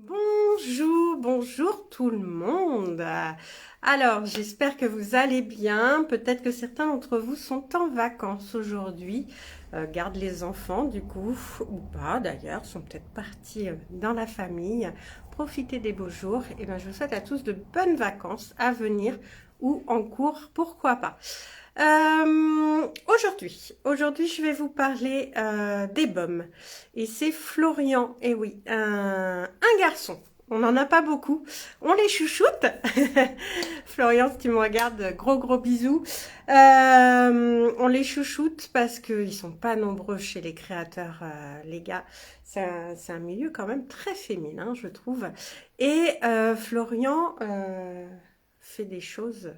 Bonjour, bonjour tout le monde. Alors, j'espère que vous allez bien. Peut-être que certains d'entre vous sont en vacances aujourd'hui, gardent les enfants du coup, ou pas d'ailleurs, sont peut-être partis dans la famille, profiter des beaux jours. Et bien, je vous souhaite à tous de bonnes vacances à venir ou en cours, pourquoi pas. Aujourd'hui, je vais vous parler des baumes. Et c'est Florian, et oui, un garçon. On n'en a pas beaucoup. On les chouchoute. Florian, si tu me regardes, gros gros bisous. On les chouchoute parce qu'ils sont pas nombreux chez les créateurs, les gars. C'est un milieu quand même très féminin, je trouve. Et Florian fait des choses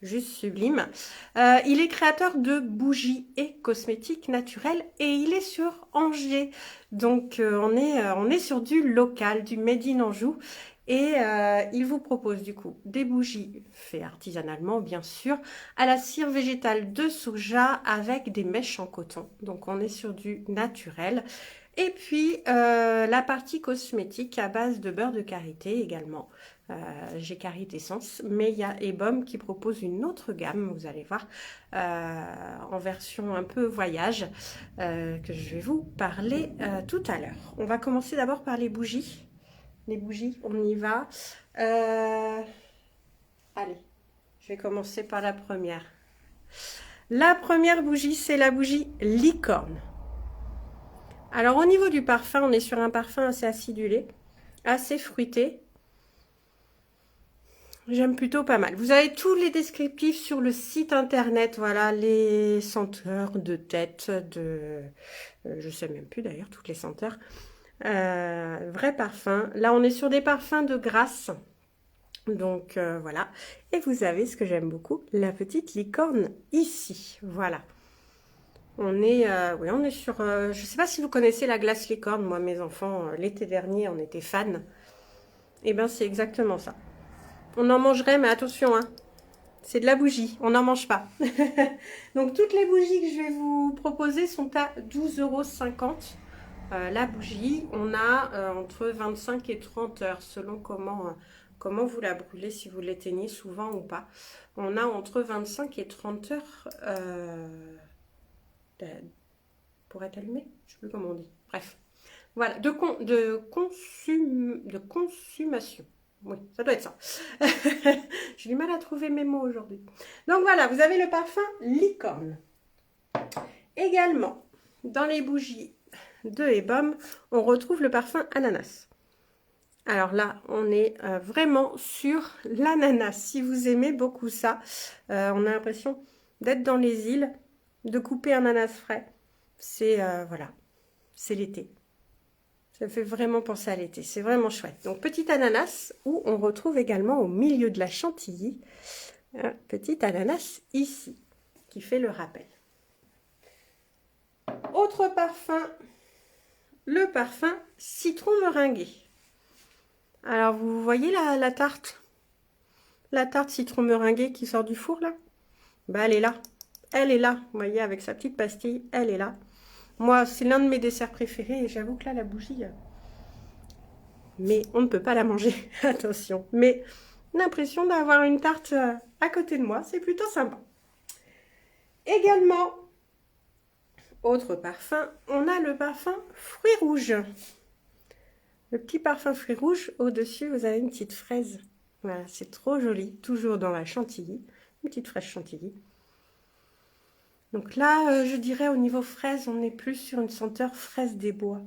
juste sublime. Il est créateur de bougies et cosmétiques naturels et il est sur Angers. Donc on est sur du local, du Made in Anjou. Et il vous propose du coup des bougies faites artisanalement bien sûr, à la cire végétale de soja avec des mèches en coton. Donc on est sur du naturel. Et puis la partie cosmétique à base de beurre de karité également. J'ai Carite Essence, mais il y a Ebom qui propose une autre gamme, vous allez voir, en version un peu voyage, que je vais vous parler tout à l'heure. On va commencer d'abord par les bougies. Les bougies, on y va. Allez, je vais commencer par la première. La première bougie, c'est la bougie licorne. Alors au niveau du parfum, on est sur un parfum assez acidulé, assez fruité. J'aime plutôt pas mal. Vous avez tous les descriptifs sur le site internet. Voilà, les senteurs de tête, de... je sais même plus d'ailleurs, toutes les senteurs. Vrai parfum. Là, on est sur des parfums de grâce. Donc, voilà. Et vous avez, ce que j'aime beaucoup, la petite licorne ici. Voilà. Oui, on est sur... je sais pas si vous connaissez la glace licorne. Moi, mes enfants, l'été dernier, on était fans. Et ben, c'est exactement ça. On en mangerait, mais attention, hein, c'est de la bougie, on n'en mange pas. Donc toutes les bougies que je vais vous proposer sont à 12,50 €. La bougie, on a entre 25 et 30 heures, selon comment vous la brûlez, si vous l'éteignez souvent ou pas. On a entre 25 et 30 heures pour être allumée, je ne sais plus comment on dit. Bref, voilà, de consommation. Oui, ça doit être ça. J'ai du mal à trouver mes mots aujourd'hui. Donc voilà, vous avez le parfum licorne. Également, dans les bougies de Ebom, on retrouve le parfum ananas. Alors là, on est vraiment sur l'ananas. Si vous aimez beaucoup ça, on a l'impression d'être dans les îles, de couper un ananas frais. C'est voilà, c'est l'été. Ça fait vraiment penser à l'été, c'est vraiment chouette. Donc petit ananas, où on retrouve également au milieu de la chantilly, un petit ananas ici, qui fait le rappel. Autre parfum, le parfum citron meringué. Alors vous voyez la tarte? La tarte citron meringué qui sort du four là? Bah elle est là. Elle est là, vous voyez, avec sa petite pastille, elle est là. Moi, c'est l'un de mes desserts préférés et j'avoue que là, la bougie... mais on ne peut pas la manger, attention. Mais l'impression d'avoir une tarte à côté de moi, c'est plutôt sympa. Également, autre parfum, on a le parfum fruits rouges. Le petit parfum fruits rouges, au-dessus, vous avez une petite fraise. Voilà, c'est trop joli, toujours dans la chantilly, une petite fraise chantilly. Donc là, je dirais au niveau fraise, on est plus sur une senteur fraise des bois.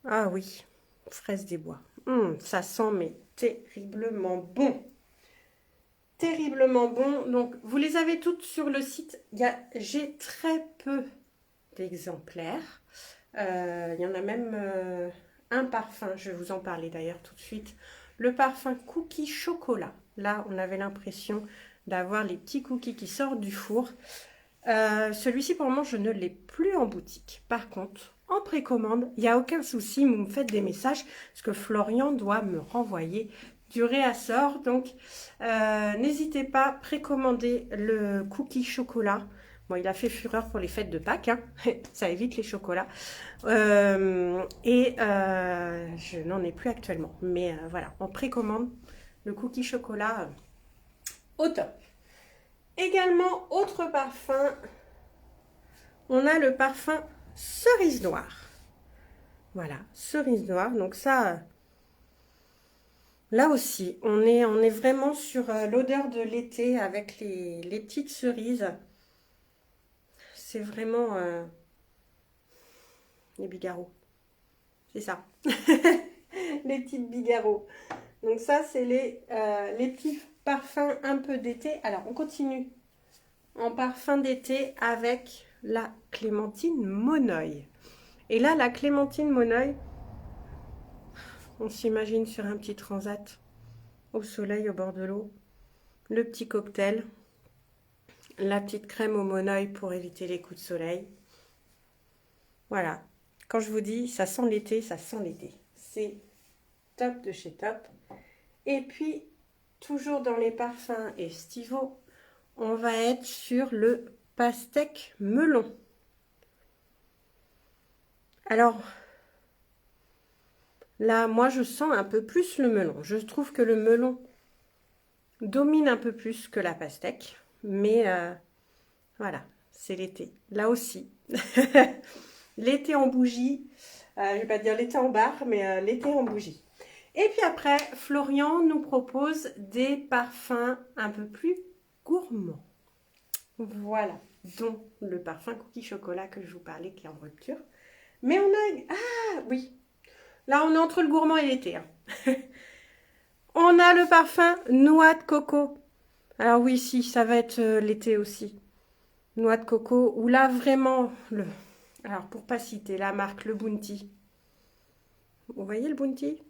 Ah oui, fraise des bois. Ça sent mais terriblement bon. Terriblement bon. Donc, vous les avez toutes sur le site. J'ai très peu d'exemplaires. Il y en a même un parfum. Je vais vous en parler d'ailleurs tout de suite. Le parfum cookie chocolat. Là, on avait l'impression d'avoir les petits cookies qui sortent du four. Celui-ci, pour le moment, je ne l'ai plus en boutique. Par contre, en précommande, il n'y a aucun souci, vous me faites des messages parce que Florian doit me renvoyer du réassort. Donc, n'hésitez pas, précommandez le cookie chocolat. Bon, il a fait fureur pour les fêtes de Pâques, hein. Ça évite les chocolats. Je n'en ai plus actuellement. Mais voilà, on précommande le cookie chocolat au top. Également, autre parfum, on a le parfum cerise noire. Voilà, cerise noire. Donc ça, là aussi, on est vraiment sur l'odeur de l'été avec les petites cerises. C'est vraiment les bigarreaux. C'est ça. Les petites bigarreaux. Donc ça, c'est les petits parfums un peu d'été. Alors, on continue en parfum d'été avec la clémentine Monoi. Et là, la clémentine Monoi, on s'imagine sur un petit transat, au soleil, au bord de l'eau. Le petit cocktail, la petite crème au Monoi pour éviter les coups de soleil. Voilà. Quand je vous dis, ça sent l'été, ça sent l'été. C'est top de chez top. Et puis, toujours dans les parfums estivaux, on va être sur le pastèque melon. Alors, là, moi, je sens un peu plus le melon. Je trouve que le melon domine un peu plus que la pastèque. Mais voilà, c'est l'été. Là aussi. L'été en bougie. Je ne vais pas dire l'été en bar, mais l'été en bougie. Et puis après, Florian nous propose des parfums un peu plus gourmands. Voilà, dont le parfum cookie chocolat que je vous parlais qui est en rupture. Mais on a... Ah oui, là on est entre le gourmand et l'été. Hein. On a le parfum noix de coco. Alors oui, si, ça va être l'été aussi. Noix de coco, ou là vraiment, alors pour pas citer la marque, le Bounty. Vous voyez le Bounty?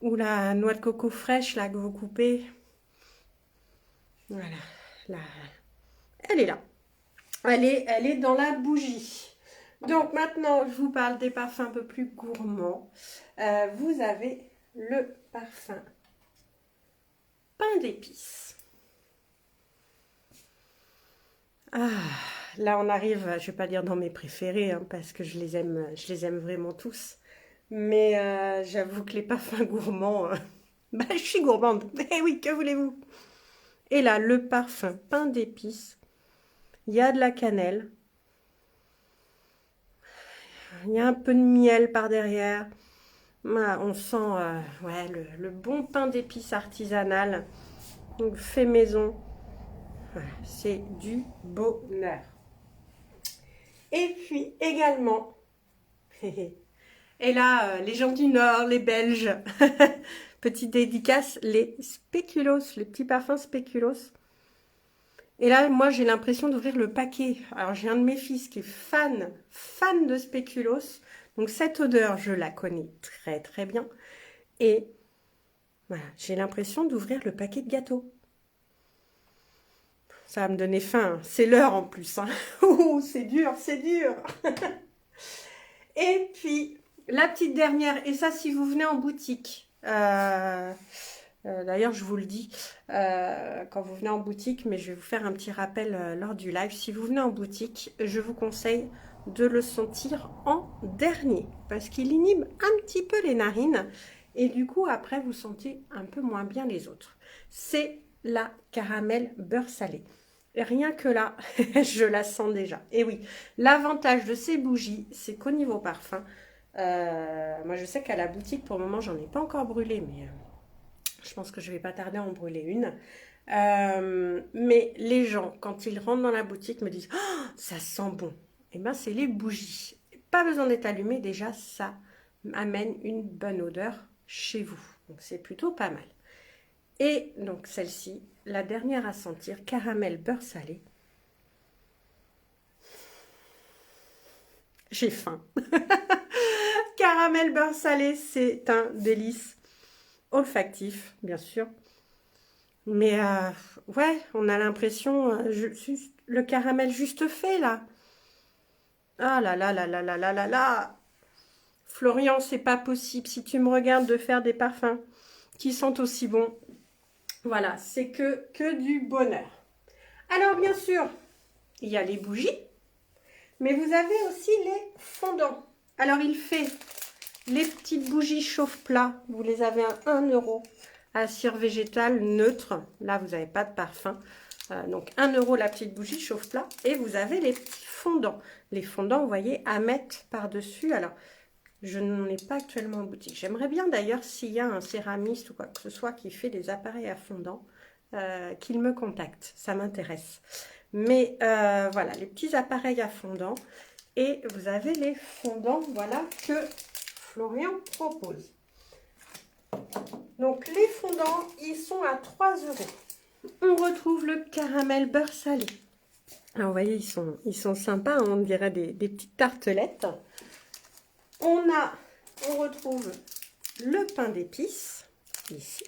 Ou la noix de coco fraîche là que vous coupez. Voilà, là, elle est là. Elle est dans la bougie. Donc maintenant, je vous parle des parfums un peu plus gourmands. Vous avez le parfum pain d'épices. Ah, là on arrive, je ne vais pas dire dans mes préférés, hein, parce que je les aime vraiment tous. Mais j'avoue que les parfums gourmands, je suis gourmande. Eh oui, que voulez-vous? Et là, le parfum pain d'épices, il y a de la cannelle. Il y a un peu de miel par derrière. On sent ouais, le bon pain d'épices artisanal, donc fait maison. Voilà, c'est du bonheur. Et puis également, et là, les gens du Nord, les Belges, petite dédicace, les spéculoos, les petits parfums spéculoos. Et là, moi, j'ai l'impression d'ouvrir le paquet. Alors, j'ai un de mes fils qui est fan de spéculoos. Donc, cette odeur, je la connais très, très bien. Et voilà, j'ai l'impression d'ouvrir le paquet de gâteaux. Ça va me donner faim. C'est l'heure en plus. Hein. Oh, c'est dur, c'est dur. Et puis, la petite dernière, et ça, si vous venez en boutique, d'ailleurs, je vous le dis quand vous venez en boutique, mais je vais vous faire un petit rappel lors du live. Si vous venez en boutique, je vous conseille de le sentir en dernier parce qu'il inhibe un petit peu les narines et du coup, après, vous sentez un peu moins bien les autres. C'est la caramel beurre salé. Et rien que là, je la sens déjà. Et oui, l'avantage de ces bougies, c'est qu'au niveau parfum, moi je sais qu'à la boutique, pour le moment, j'en ai pas encore brûlé, mais je pense que je vais pas tarder à en brûler une. Mais les gens, quand ils rentrent dans la boutique, me disent oh, ça sent bon. Et bien, c'est les bougies. Pas besoin d'être allumé, déjà, ça amène une bonne odeur chez vous. Donc, c'est plutôt pas mal. Et donc, celle-ci, la dernière à sentir, caramel beurre salé. J'ai faim. Caramel beurre salé, c'est un délice olfactif, bien sûr. Mais ouais, on a l'impression, le caramel juste fait là. Ah là là là là là là là là. Florian, c'est pas possible. Si tu me regardes de faire des parfums qui sentent aussi bon, voilà, c'est que du bonheur. Alors bien sûr, il y a les bougies, mais vous avez aussi les fondants. Alors, il fait les petites bougies chauffe-plat, vous les avez à 1 € à cire végétale neutre. Là, vous n'avez pas de parfum. Donc, 1 € la petite bougie chauffe-plat. Et vous avez les petits fondants. Les fondants, vous voyez, à mettre par-dessus. Alors, je n'en ai pas actuellement en boutique. J'aimerais bien d'ailleurs, s'il y a un céramiste ou quoi que ce soit qui fait des appareils à fondant, qu'il me contacte. Ça m'intéresse. Mais voilà, les petits appareils à fondant. Et vous avez les fondants, voilà, que Florian propose. Donc, les fondants, ils sont à 3 €. On retrouve le caramel beurre salé. Alors, vous voyez, ils sont sympas, hein, on dirait des petites tartelettes. On retrouve le pain d'épices, ici.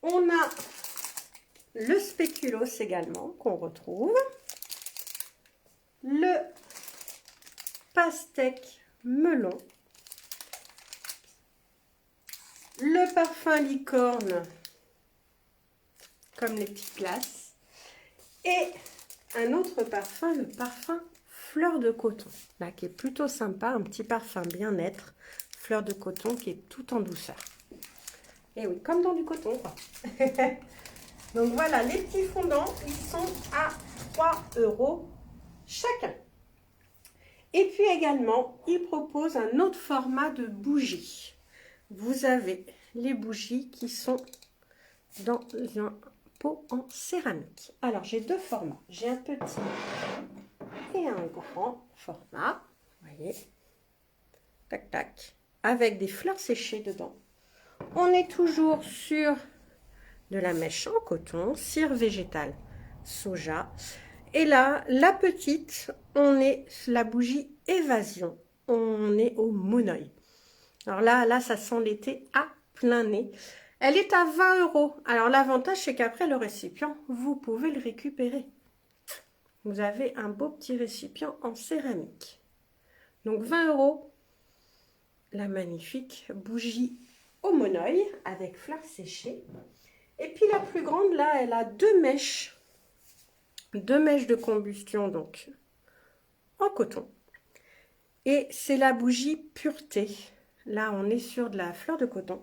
On a le spéculoos également, qu'on retrouve. Le pastèque melon. Le parfum licorne, comme les petites glaces. Et un autre parfum, le parfum fleur de coton, là, qui est plutôt sympa, un petit parfum bien-être, fleur de coton qui est tout en douceur. Et oui, comme dans du coton, quoi. Donc voilà, les petits fondants, ils sont à 3 € chacun. Et puis également, il propose un autre format de bougie. Vous avez les bougies qui sont dans un pot en céramique. Alors, j'ai 2 formats. J'ai un petit et un grand format. Vous voyez. Tac, tac. Avec des fleurs séchées dedans. On est toujours sur de la mèche en coton, cire végétale, soja. Et là, la petite, on est la bougie évasion. On est au monoeil. Alors là, ça sent l'été à plein nez. Elle est à 20 €. Alors, l'avantage, c'est qu'après le récipient, vous pouvez le récupérer. Vous avez un beau petit récipient en céramique. Donc, 20 €. La magnifique bougie au monoeil avec fleurs séchées. Et puis, la plus grande, là, elle a 2 mèches. 2 mèches de combustion, donc, en coton. Et c'est la bougie pureté. Là, on est sur de la fleur de coton.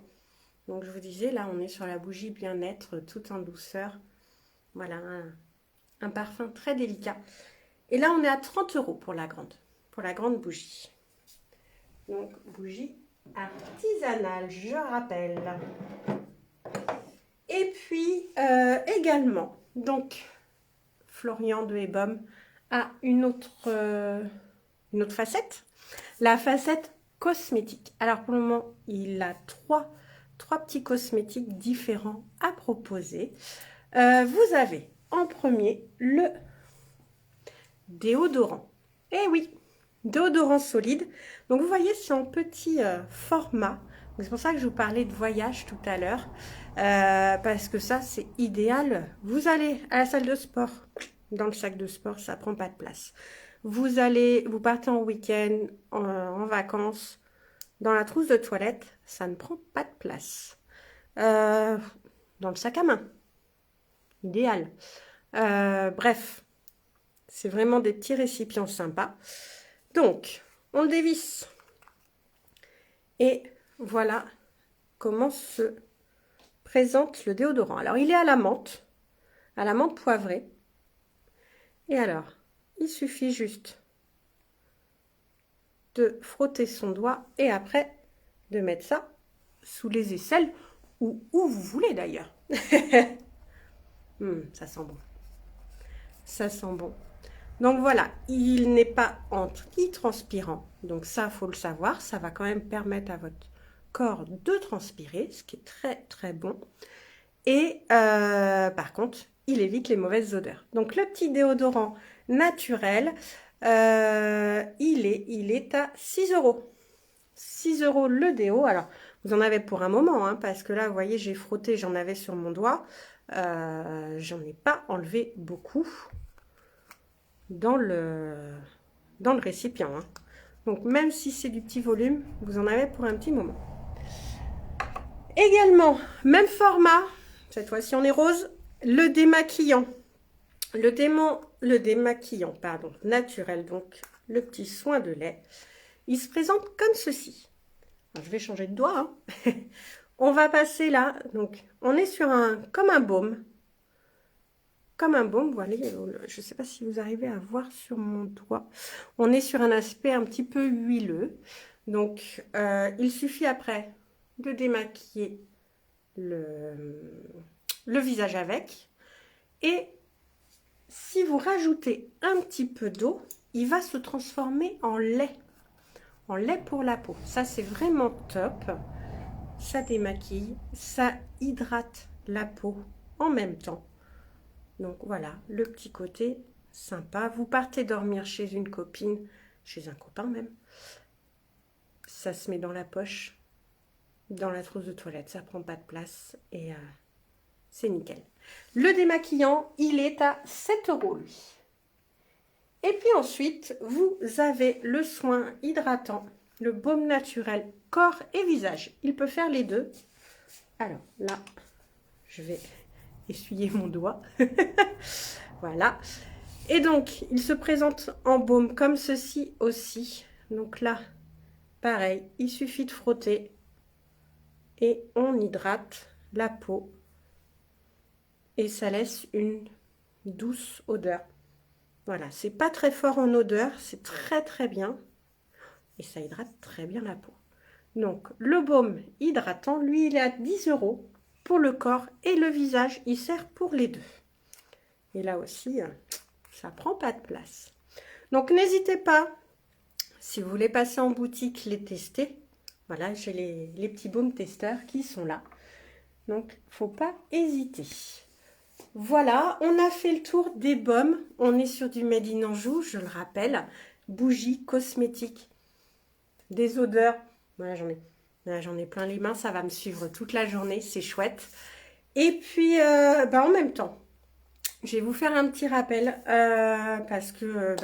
Donc, je vous disais, là, on est sur la bougie bien-être, tout en douceur. Voilà, un parfum très délicat. Et là, on est à 30 € pour la grande bougie. Donc, bougie artisanale, je rappelle. Et puis, également, donc, Florian de Ebom a une autre facette. La facette cosmétique. Alors pour le moment, il a trois petits cosmétiques différents à proposer. Vous avez en premier le déodorant. Eh oui, déodorant solide. Donc vous voyez, c'est en petit format. C'est pour ça que je vous parlais de voyage tout à l'heure. Parce que ça, c'est idéal. Vous allez à la salle de sport. Dans le sac de sport, ça prend pas de place. Vous partez en week-end, en vacances, dans la trousse de toilette, ça ne prend pas de place. Dans le sac à main, idéal. Bref, c'est vraiment des petits récipients sympas. Donc, on le dévisse. Et voilà comment se présente le déodorant. Alors, il est à la menthe poivrée. Et alors, il suffit juste de frotter son doigt et après de mettre ça sous les aisselles ou où vous voulez d'ailleurs. Ça sent bon. Ça sent bon. Donc voilà, il n'est pas antitranspirant. Donc ça, il faut le savoir. Ça va quand même permettre à votre corps de transpirer, ce qui est très très bon. Et par contre, il évite les mauvaises odeurs. Donc le petit déodorant naturel, il est à 6 €. 6 € le déo. Alors, vous en avez pour un moment, hein, parce que là, vous voyez, j'ai frotté, j'en avais sur mon doigt. J'en ai pas enlevé beaucoup dans le récipient. Hein. Donc, même si c'est du petit volume, vous en avez pour un petit moment. Également, même format, cette fois-ci on est rose, le démaquillant. Le le démaquillant, pardon, naturel, donc le petit soin de lait, il se présente comme ceci. Alors, je vais changer de doigt. Hein. On va passer là, donc on est sur comme un baume. Comme un baume, voilà, je ne sais pas si vous arrivez à voir sur mon doigt. On est sur un aspect un petit peu huileux. Donc, il suffit après de démaquiller le visage avec. Et si vous rajoutez un petit peu d'eau, il va se transformer en lait pour la peau. Ça, c'est vraiment top. Ça démaquille, ça hydrate la peau en même temps. Donc voilà, le petit côté sympa. Vous partez dormir chez une copine, chez un copain même. Ça se met dans la poche, dans la trousse de toilette, ça prend pas de place et c'est nickel. Le démaquillant, il est à 7 € lui. Et puis ensuite, vous avez le soin hydratant, le baume naturel corps et visage. Il peut faire les deux. Alors là, je vais essuyer mon doigt. Voilà. Et donc, il se présente en baume comme ceci aussi. Donc là, pareil, il suffit de frotter et on hydrate la peau. Et ça laisse une douce odeur. Voilà, c'est pas très fort en odeur, c'est très très bien. Et ça hydrate très bien la peau. Donc, le baume hydratant, lui, il est à 10 € pour le corps et le visage. Il sert pour les deux. Et là aussi, ça prend pas de place. Donc, n'hésitez pas, si vous voulez passer en boutique, les tester. Voilà, j'ai les petits baumes testeurs qui sont là. Donc, faut pas hésiter. Voilà, on a fait le tour des baumes. On est sur du Made in Anjou, je le rappelle. Bougies, cosmétiques, des odeurs. Voilà, j'en ai plein les mains, ça va me suivre toute la journée, c'est chouette. Et puis, en même temps, je vais vous faire un petit rappel parce que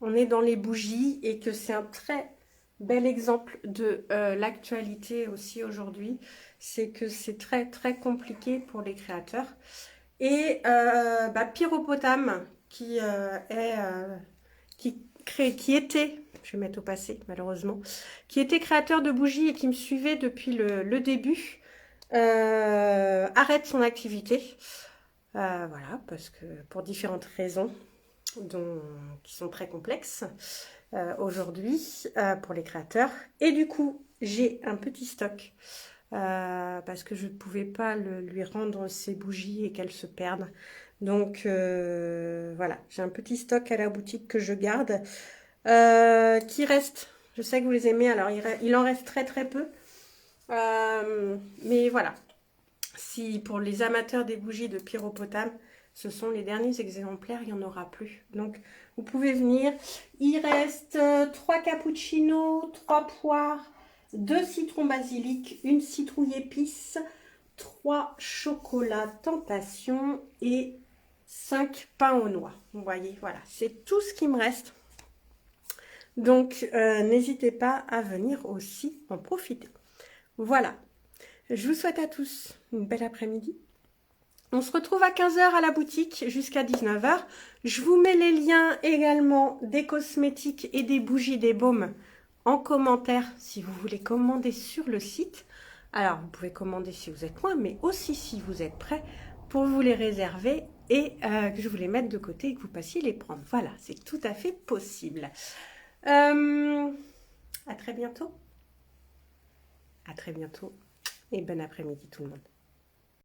on est dans les bougies et que c'est un très bel exemple de l'actualité aussi aujourd'hui. C'est que c'est très très compliqué pour les créateurs. Et Pyropotame qui était, je vais mettre au passé malheureusement, qui était créateur de bougies et qui me suivait depuis le début, arrête son activité. Voilà, parce que pour différentes raisons qui sont très complexes aujourd'hui pour les créateurs. Et du coup, j'ai un petit stock parce que je ne pouvais pas lui rendre ses bougies et qu'elles se perdent. Donc voilà, j'ai un petit stock à la boutique que je garde qui reste. Je sais que vous les aimez, alors il en reste très très peu. Mais voilà, si pour les amateurs des bougies de Pyropotame, ce sont les derniers exemplaires, il n'y en aura plus. Donc, vous pouvez venir. Il reste 3 cappuccinos, 3 poires, 2 citrons basilic, une citrouille épice, 3 chocolats tentation et 5 pains aux noix. Vous voyez, voilà, c'est tout ce qui me reste. Donc, n'hésitez pas à venir aussi en profiter. Voilà. Je vous souhaite à tous une belle après-midi. On se retrouve à 15 h à la boutique jusqu'à 19 h. Je vous mets les liens également des cosmétiques et des bougies, des baumes en commentaire si vous voulez commander sur le site. Alors, vous pouvez commander si vous êtes loin, mais aussi si vous êtes prêt pour vous les réserver et que je vous les mette de côté et que vous passiez les prendre. Voilà, c'est tout à fait possible. À très bientôt. À très bientôt et bon après-midi tout le monde.